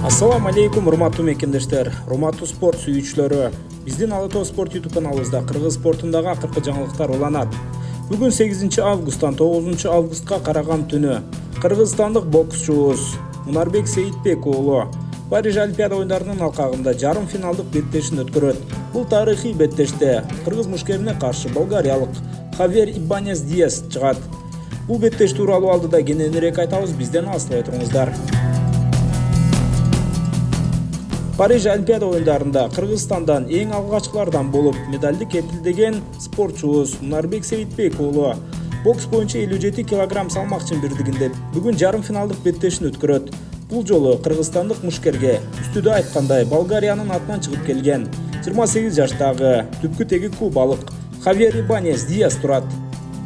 Ассаламу алейкум, урматтуу мекендештер, урматтуу спорт сүйүүчүлөрү. Биздин Ала Тоо спорт YouTube каналыбызда кыргыз спортундагы акыркы жаңылыктар уланат. Бүгүн 8 августтан 9 августка караган түнү кыргызстандык боксчубуз Мунарбек Сейитбек уулу Париж Олимпиада оюндарынын алкагында жарым финалдык беттешин өткөрөт. Бул тарыхый беттеште кыргыз мушкерине каршы болгариялык Хавьер Ибанес Диас чыгат. Бул беттеш тууралуу алдыда кененирээк айтабыз, бизден алыстабай туруңуздар. Париж Олимпиада оюндарында Кыргызстандан эң алгачкылардан болуп медалди кепилдеген спортчубуз Мунарбек Сейитбек уулу бокс боюнча 57 кг салмак чембирдигинде бүгүн жарым финалдык беттешин өткөрөт. Бул жолу кыргызстандык мушкерге үстүдө айткандай Болгариянын атынан чыгып келген 28 жаштагы түпкү теги кубалык Хавьер Ибанес Диас турат.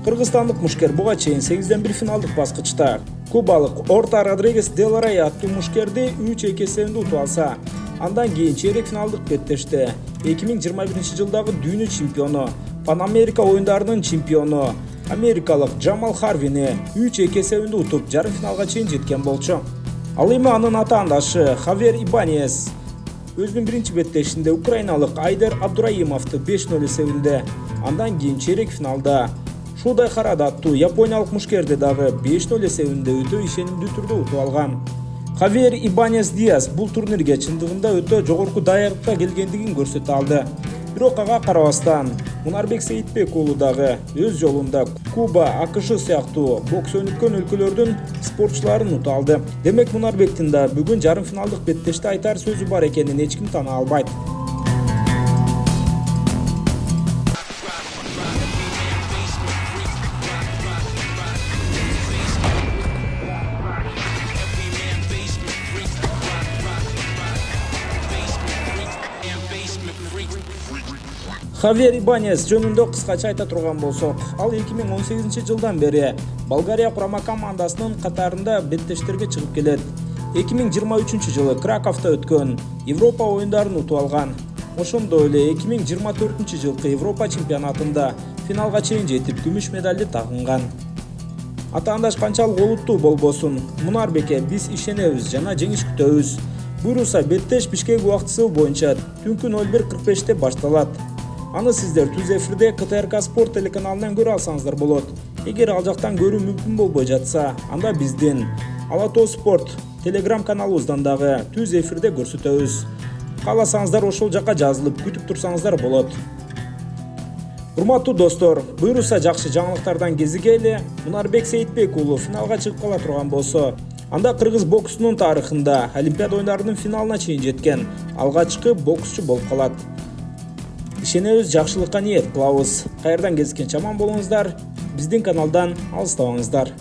Кыргызстандык мушкер буга чейин 8-1 финалдык баскычта кубалык Орта Родригес Дел Рей аттуу мушкерди 3-2 эсебинде утуп алса, андан кийин чейрек финалдык беттеште 2021 жылдагы дүйнө чемпиону, Пан Америка оюндарынын чемпиону америкалык Джамал Харвини 3-2 эсебинде утуп жарым финалга чейин жеткен болчу. Ал эми анын атаандашы Хавьер Ибанес өзүнүн биринчи беттешинде украиналык Айдер Абдураимовду 5-0 эсебинде, андан кийин чейрек финалда Шудай Харада аттуу япониялык мушкерди дагы 5-0 эсебинде өтө ишенимдүү түрдө утуп алган. Хавьер Ибанес Диас бул турнирге чындыгында өтө жогорку даярдыкта келгендигин көрсөтө алды. Бирок ага карабастан Мунарбек Сейитбек уулу дагы өз жолунда Куба, АКШ сыяктуу бокс өнүккөн өлкөлөрдүн спортчуларын утуп алды. Демек Мунарбектин да бүгүн жарым финалдык беттеште айтар сөзү бар экенин эч ким тана албайт. Хавьер Ибанес жөнүндө кыскача айта турган болсок, ал 2018 жылдан бери Болгария курама командасынын катарында беттештерге чыгып келет. 2023 жылы Краковто өткөн Европа оюндарын утуп алган. Ошондой эле 2024 жылкы Европа чемпионатында финалга чейин жетип күмүш медалди тагынган. Атаандаш канчалык олуттуу болбосун, Мунарбекке биз ишенебиз жана жеңиш күтөбүз. Буйруса беттеш Бишкек убактысы боюнча түнкү 01:45 башталат. Аны сиздер түз эфирде КТРК спорт телеканалынан көрө алсаңыздар болот. Эгер ал жактан көрүү мүмкүн болбой жатса, анда биздин Ала Тоо спорт телеграм каналыбыздан дагы түз эфирде көрсөтөбүз. Кааласаңыздар ошол жака жазылып күтүп турсаңыздар болот. Урматтуу достор, буйруса жакшы жаңылыктардан кезигели. Мунарбек Сейитбек уулу финалга чыгып кала турган болсо, анда кыргыз боксунун тарыхында Олимпиада оюндарынын финалына чейин жеткен алгачкы боксчу болуп калат. Ишенебиз, жакшылыкка ниет кылабыз. Кайердан кезиккенче аман болуңуздар. Биздин каналдан алыстабаңыздар.